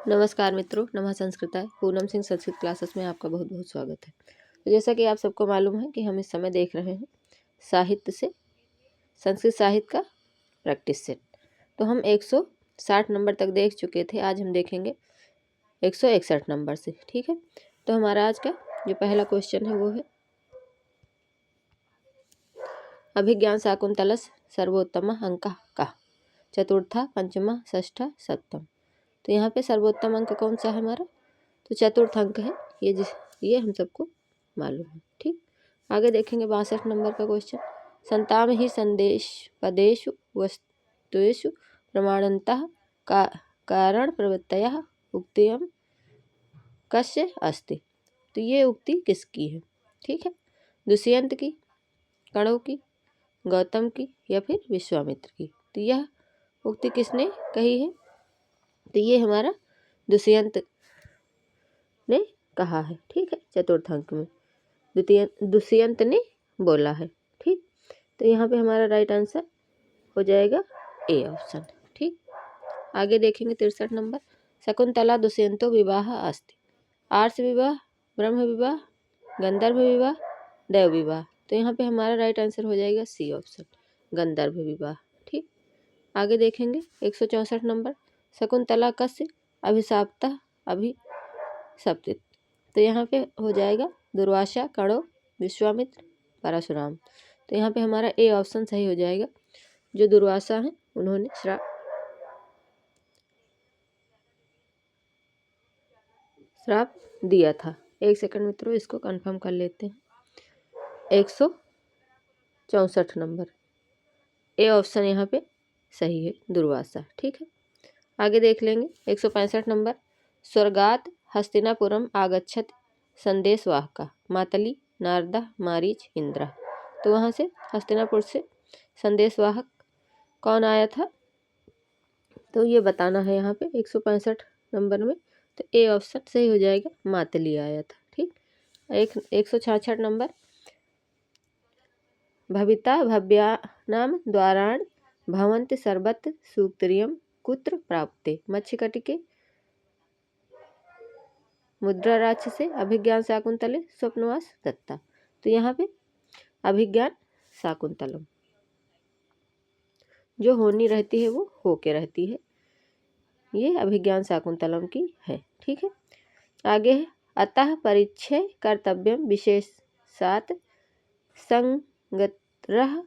नमस्कार मित्रों, नमः संस्कृताय। पूनम सिंह संस्कृत क्लासेस में आपका बहुत बहुत स्वागत है। तो जैसा कि आप सबको मालूम है कि हम इस समय देख रहे हैं साहित्य से संस्कृत साहित्य का प्रैक्टिस सेट। तो हम 160 नंबर तक देख चुके थे। आज हम देखेंगे 161 नंबर से। ठीक है, तो हमारा आज का जो पहला क्वेश्चन है वो है अभिज्ञान शाकुंतलस सर्वोत्तम अंक का चतुर्था पंचमा षष्ठा सप्तम। तो यहाँ पे सर्वोत्तम अंक कौन सा है हमारा? तो चतुर्थ अंक है ये हम सबको मालूम है। ठीक, आगे देखेंगे 62 नंबर का क्वेश्चन। संताम ही संदेश पदेशु वस्तुषु प्रमाणतः का कारण प्रवृत्तयः उक्तियम कस्य अस्ति। तो ये उक्ति किसकी है? ठीक है, दुष्यंत की, कणव की, गौतम की या फिर विश्वामित्र की। तो यह उक्ति किसने कही है? तो ये हमारा दुष्यंत ने कहा है। ठीक है, चतुर्थ अंक में दुष्यंत ने बोला है। ठीक, तो यहाँ पे हमारा राइट आंसर हो जाएगा ए ऑप्शन। ठीक, आगे देखेंगे 63 नंबर। शकुंतला दुष्यंतो विवाह अस्ति। आर्ष विवाह, ब्रह्म विवाह, गंधर्व विवाह, देव विवाह। तो यहाँ पे हमारा राइट आंसर हो जाएगा सी ऑप्शन, गंधर्व विवाह। ठीक, आगे देखेंगे 164 नंबर। शकुंतला कस्य अभिशाप्ता अभिशप्तित। तो यहाँ पे हो जाएगा दुर्वासा, कणव, विश्वामित्र, परशुराम। तो यहाँ पे हमारा ए ऑप्शन सही हो जाएगा। जो दुर्वासा हैं उन्होंने श्राप दिया था। एक सेकंड मित्रों, इसको कंफर्म कर लेते हैं। 164 नंबर ए ऑप्शन यहाँ पे सही है, दुर्वासा। ठीक है, आगे देख लेंगे 165 नंबर। स्वर्गात हस्तिनापुरम आगच्छत संदेशवाहका मातली नारदा मारीच इंद्रा। तो वहाँ से हस्तिनापुर से संदेशवाहक कौन आया था? तो ये बताना है यहाँ पे 165 नंबर में। तो ए ऑप्शन सही हो जाएगा, मातली आया था। ठीक, 166 नंबर। भविता भव्यानाम द्वाराण भवन्ति सर्वत्र सूक्त्रियम कुत्र प्राप्ते। मत्स्यकटिके मुद्रा राक्षसे अभिज्ञान शाकुंतले स्वप्नवास दत्ता। तो यहाँ पे अभिज्ञान शाकुंतलम जो होनी रहती है वो होके रहती है, ये अभिज्ञान शाकुंतलम की है। ठीक है, आगे है अतः परिच्छय कर्तव्यम विशेषात संगतरः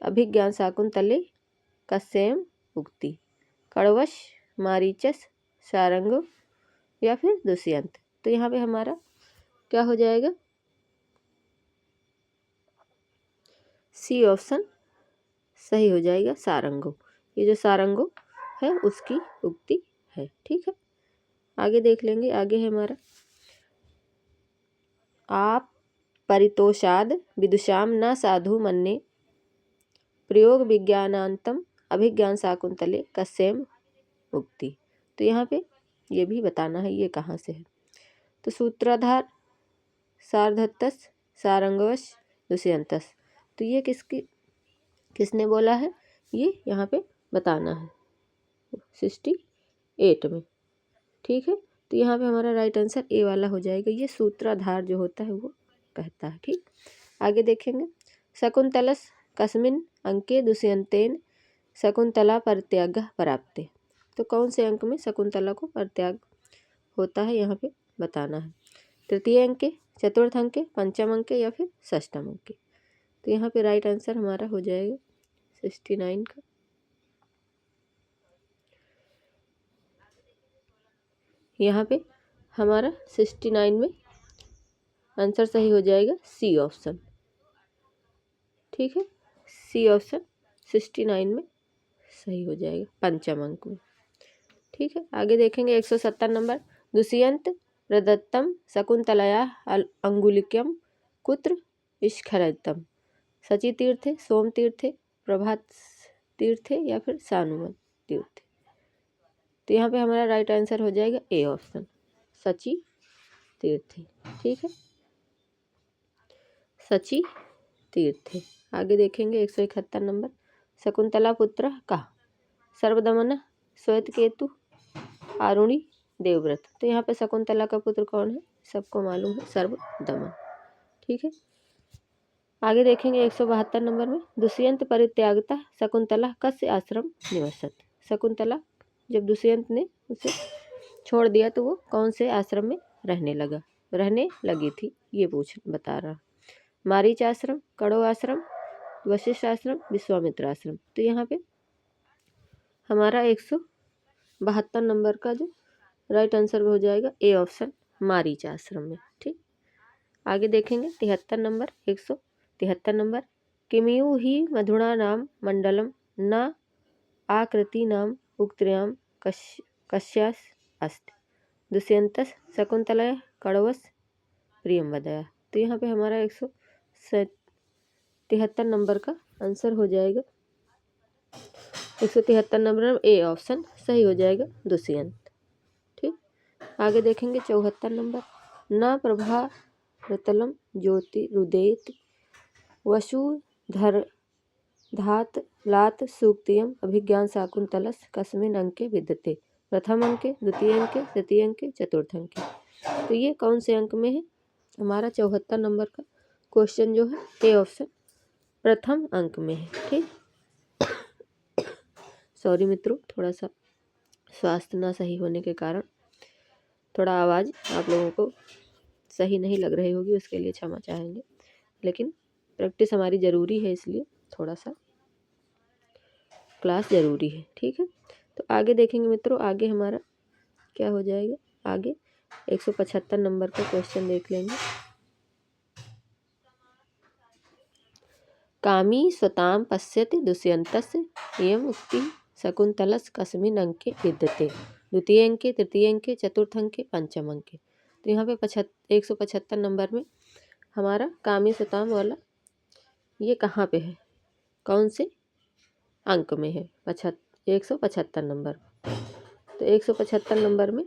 अभिज्ञान शाकुंतले कस्यम उक्ति। कड़वश, मारीचस, सारंगो या फिर दुष्यंत। तो यहाँ पे हमारा क्या हो जाएगा? सी ऑप्शन सही हो जाएगा, सारंगो। ये जो सारंगो है उसकी उक्ति है। ठीक है, आगे देख लेंगे। आगे है हमारा आप परितोषाद विदुषाम न साधु मन्ये प्रयोग विज्ञानांतम अभिज्ञान शाकुंतले कस्यम उक्ति। तो यहाँ पे ये भी बताना है ये कहाँ से है। तो सूत्रधार सारधत्तस सारंगवश दुष्यंतस। तो ये किसने बोला है? ये यहाँ पे बताना है 68 में। ठीक है, तो यहाँ पे हमारा राइट आंसर ए वाला हो जाएगा। ये सूत्रधार जो होता है वो कहता है। ठीक, आगे देखेंगे। शकुंतलस कस्मिन अंके दुष्यंतेन शकुंतला परित्याग प्राप्ते। तो कौन से अंक में शकुंतला को परित्याग होता है यहाँ पे बताना है। तृतीय अंके, चतुर्थ अंके, पंचम अंके या फिर षष्ठम अंके। तो यहाँ पे राइट आंसर हमारा हो जाएगा 69 का। यहाँ पे हमारा 69 में आंसर सही हो जाएगा सी ऑप्शन। ठीक है, सी ऑप्शन 69 में सही हो जाएगा, पंचम अंक में। ठीक है, आगे देखेंगे 170 नंबर। दुष्यंत प्रदत्तम शकुंतलया अंगुलिकम कुत्र स्खलितम। सची तीर्थे, सोम तीर्थे, प्रभात तीर्थे या फिर सानुमन तीर्थे। तो यहाँ पे हमारा राइट आंसर हो जाएगा ए ऑप्शन, सची तीर्थे। ठीक है, सची तीर्थे। आगे देखेंगे 171 नंबर। शकुंतला पुत्र का सर्वदमन श्वेतकेतु आरुणि देवव्रत। तो यहाँ पे शकुंतला का पुत्र कौन है, सबको मालूम है, सर्वदमन। ठीक है, आगे देखेंगे 172 नंबर में, दुष्यंत परित्यागता शकुंतला कस्य आश्रम निवसत। शकुंतला जब दुष्यंत ने उसे छोड़ दिया तो वो कौन से आश्रम में रहने लगी थी, ये बता रहा। मारीच आश्रम, कड़ो आश्रम, वशिष्ठ आश्रम, विश्वामित्र आश्रम। तो यहाँ पे हमारा 172 नंबर का जो राइट आंसर हो जाएगा ए ऑप्शन, मारीच आश्रम में। ठीक, आगे देखेंगे 73 नंबर, 173 नंबर, किमियु ही मधुणा नाम मंडलम न आकृति नाम उक्त्र्याम कश्यास अस्ति दुष्यंतस शकुंतला कड़वस प्रियम वदया। तो यहाँ पे हमारा 173 नंबर का आंसर हो जाएगा 173 नंबर ए ऑप्शन सही हो जाएगा, दुष्यंत। ठीक, आगे देखेंगे 74 नंबर, न प्रभा रतलम ज्योति रुदेत वसुधर धात लात सूक्तियम अभिज्ञान शाकुंतलस कस्मिन् अंके विद्यते। प्रथम अंके, द्वितीय अंके, तृतीय अंके, चतुर्थ अंके। तो ये कौन से अंक में है, हमारा 74 नंबर का क्वेश्चन जो है ए ऑप्शन प्रथम अंक में है। ठीक, सॉरी मित्रों, थोड़ा सा स्वास्थ्य ना सही होने के कारण थोड़ा आवाज़ आप लोगों को सही नहीं लग रही होगी, उसके लिए क्षमा चाहेंगे, लेकिन प्रैक्टिस हमारी ज़रूरी है, इसलिए थोड़ा सा क्लास ज़रूरी है। ठीक है, तो आगे देखेंगे मित्रों, आगे हमारा क्या हो जाएगा, आगे 175 नंबर का क्वेश्चन देख लेंगे। कामी स्वताम पश्यति दुष्यन्तस्य इयम् उक्ति शकुंतलस कस्मिन् अंके विद्यते। द्वितीय अंके, तृतीय अंके, चतुर्थ अंके, पंचम अंके। तो यहाँ पे 175 नंबर में हमारा कामी स्वताम वाला ये कहाँ पे है, कौन से अंक में है, 175 नंबर। तो 175 नंबर में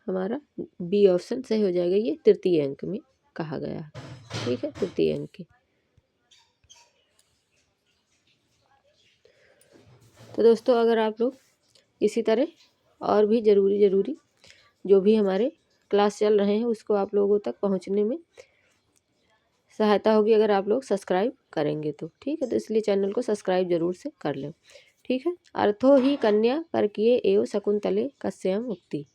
हमारा बी ऑप्शन सही हो जाएगा, ये तृतीय अंक में कहा गया है। ठीक है, तृतीय अंक। तो दोस्तों, अगर आप लोग इसी तरह और भी ज़रूरी जो भी हमारे क्लास चल रहे हैं उसको आप लोगों तक पहुंचने में सहायता होगी अगर आप लोग सब्सक्राइब करेंगे तो। ठीक है, तो इसलिए चैनल को सब्सक्राइब जरूर से कर लें। ठीक है, अर्थो ही कन्या परकीय एवं शकुंतले कस्याम उक्ति,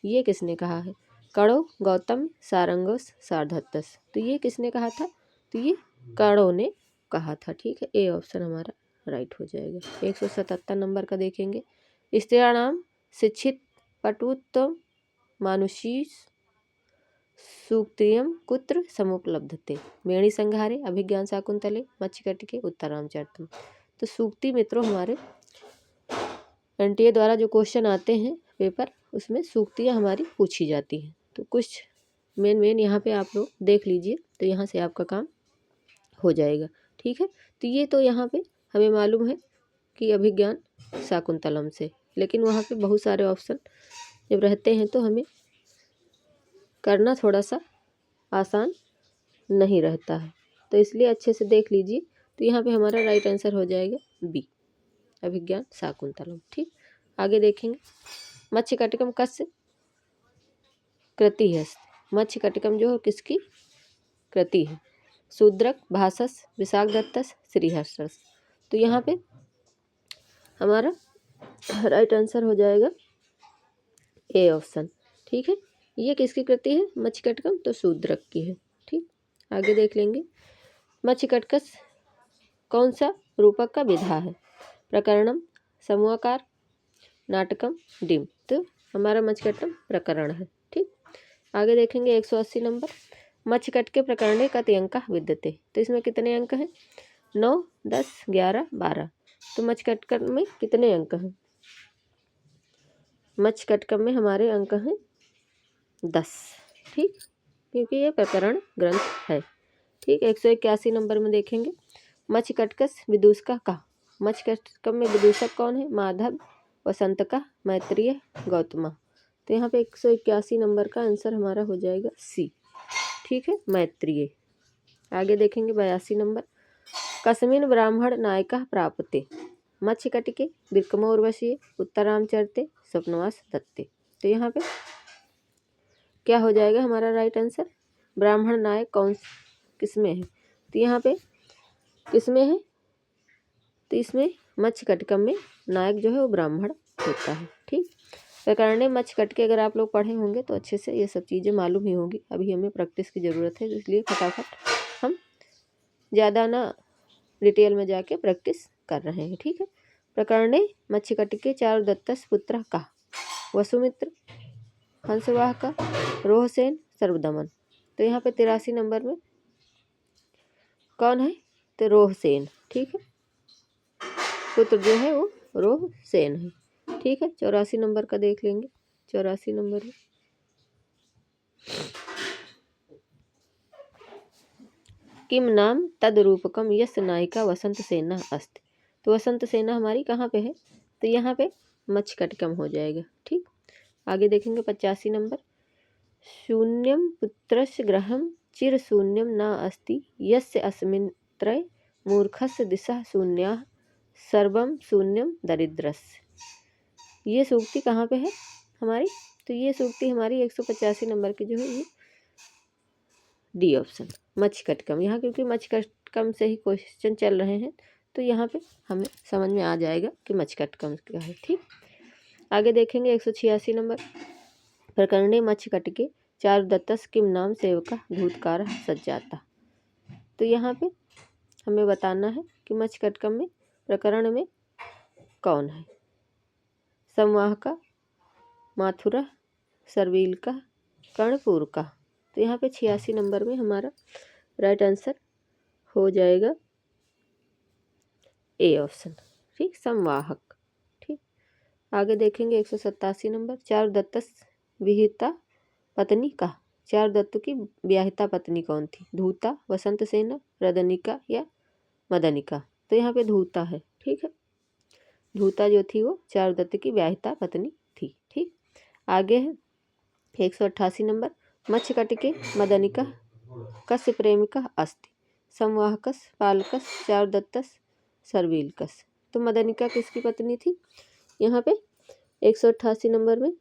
ये किसने कहा है, कणो, गौतम, सारंगस, सारधत्तस। तो ये किसने कहा था, तो ये कणो ने कहा था। ठीक है, ए ऑप्शन हमारा राइट हो जाएगा। 177 नंबर का देखेंगे, स्त्रियाणाम शिक्षित पटुत्तम मानुषी सूक्तियम कुत्र समुपलब्धते। मेणी संघारे, अभिज्ञान शाकुंतले, मत्स्यकटिके, उत्तरामचरितम। तो सूक्ति मित्रों हमारे एनटीए द्वारा जो क्वेश्चन आते हैं पेपर, उसमें सूक्तियाँ हमारी पूछी जाती हैं। तो कुछ मेन यहाँ पे आप लोग देख लीजिए, तो यहाँ से आपका काम हो जाएगा। ठीक है, तो ये तो यहाँ पे हमें मालूम है कि अभिज्ञान शाकुंतलम से, लेकिन वहाँ पे बहुत सारे ऑप्शन जब रहते हैं तो हमें करना थोड़ा सा आसान नहीं रहता है, तो इसलिए अच्छे से देख लीजिए। तो यहाँ पे हमारा राइट आंसर हो जाएगा बी, अभिज्ञान शाकुंतलम। ठीक, आगे देखेंगे, मत्स्यकटिकम कस्य कृति है। मत्स्यकटिकम जो है किसकी कृति है, शूद्रक, भासस, विशाखदत्तस, श्रीहर्षस। तो यहाँ पे हमारा राइट आंसर हो जाएगा ए ऑप्शन। ठीक है, ये किसकी कृति है, मत्स्यकटिकम, तो शूद्रक की है। ठीक, आगे देख लेंगे, मत्स्यकटिकस कौन सा रूपक का विधा है, प्रकरणम, समूहाकार, नाटकम, डिम। तो हमारा मत्स्यकटिकम प्रकरण है। ठीक, आगे देखेंगे 180 नंबर, मत्स्यकटिके प्रकरणे कति अंक विद्यते। तो इसमें कितने अंक हैं, 9, 10, 11, 12। तो मत्स्यकटिकम में कितने अंक हैं, मत्स्यकटिकम में हमारे अंक हैं 10। ठीक, क्योंकि ये प्रकरण ग्रंथ है। ठीक, 181 नंबर में देखेंगे, मत्स्यकटिकस विदूषक का। मत्स्यकटिकम में विदूषक कौन है, माधव, वसंत का, मैत्रेय, गौतमा। तो यहाँ पे 181 नंबर का आंसर हमारा हो जाएगा सी। ठीक है, मैत्रेय। आगे देखेंगे 82 नंबर, कस्मिन् ब्राह्मण नायका प्राप्ते। मत्स्यकटिके, बिक्रमोर्वशीय, उत्तरामचरिते, स्वप्नवास दत्ते। तो यहाँ पे क्या हो जाएगा हमारा राइट आंसर? ब्राह्मण नायक कौन किसमें है? तो यहाँ पे किसमें है? तो इसमें मच्छकटकम में नायक जो है वो ब्राह्मण होता है। ठीक, प्रकरणे मच्छकटके अगर आप लोग पढ़े होंगे तो अच्छे से ये सब चीज़ें मालूम ही होंगी। अभी हमें प्रैक्टिस की ज़रूरत है, इसलिए फटाफट हम ज़्यादा ना डिटेल में जाके प्रैक्टिस कर रहे हैं। ठीक है, प्रकरणे मच्छकटके चारुदत्तस् पुत्रः कः? वसुमित्र, हंसवाहक, रोहसेन, सर्वदमन। तो यहाँ पे 83 नंबर में कौन है? तो रोहसेन। ठीक है, पुत्र जो है वो रोहसेन है। ठीक है, 84 नंबर का देख लेंगे। 84 नंबर में किम नाम तदरूपकम यस्य नायिका वसंत सेना अस्ति। तो वसंत सेना हमारी कहाँ पे है? तो यहाँ पे मच्छकटकम हो जाएगा। ठीक, आगे देखेंगे 85 नंबर। शून्यम पुत्रस्य ग्रहम चिर शून्यम न अस्ति यस्य अस्मिन् त्रय मूर्खस्य दिशा शून्या सर्वम शून्यम दरिद्रस्य। ये सूक्ति कहाँ पे है हमारी? तो ये सूक्ति हमारी 185 नंबर की जो है ये डी ऑप्शन मच्छकटकम। यहाँ क्योंकि मच्छकटकम से ही क्वेश्चन चल रहे हैं तो यहाँ पे हमें समझ में आ जाएगा कि मच्छकटकम क्या है। ठीक, आगे देखेंगे 186 नंबर। प्रकरणे मच्छकटके चारुदत्तस् किम नाम सेवका धूतकार सज्जाता। तो यहाँ पे हमें बताना है कि मच्छकटकम में प्रकरण में कौन है? संवाहका, माथुरा, सरवील का, कर्णपुर का। तो यहाँ पे 86 नंबर में हमारा राइट आंसर हो जाएगा ए ऑप्शन। ठीक, संवाहक। ठीक, आगे देखेंगे 187 नंबर। चारुदत्तस विहिता पत्नी का। चारुदत्त की ब्याहिता पत्नी कौन थी? धूता, वसंत सेना, रदनिका या मदनिका। तो यहाँ पे धूता है। ठीक है, धूता जो थी वो चारुदत्त की ब्याहिता पत्नी थी। ठीक, आगे है 188 नंबर। मच्छकटके मदनिका कस्य प्रेमिका अस्ति। संवाहकस, पालकस, चारुदत्तस, सरवीलकस। तो मदनिका किसकी पत्नी थी? यहाँ पे 188 नंबर में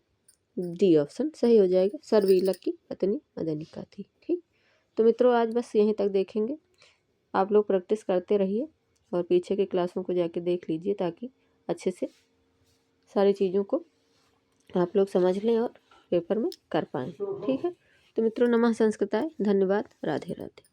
डी ऑप्शन सही हो जाएगा, सरवीलक की पत्नी मदनिका थी। ठीक, तो मित्रों आज बस यहीं तक देखेंगे। आप लोग प्रैक्टिस करते रहिए और पीछे के क्लासों को जाके देख लीजिए ताकि अच्छे से सारी चीज़ों को आप लोग समझ लें और पेपर में कर पाएँ। ठीक है, तो मित्रों नमः संस्कृताय, धन्यवाद, राधे राधे।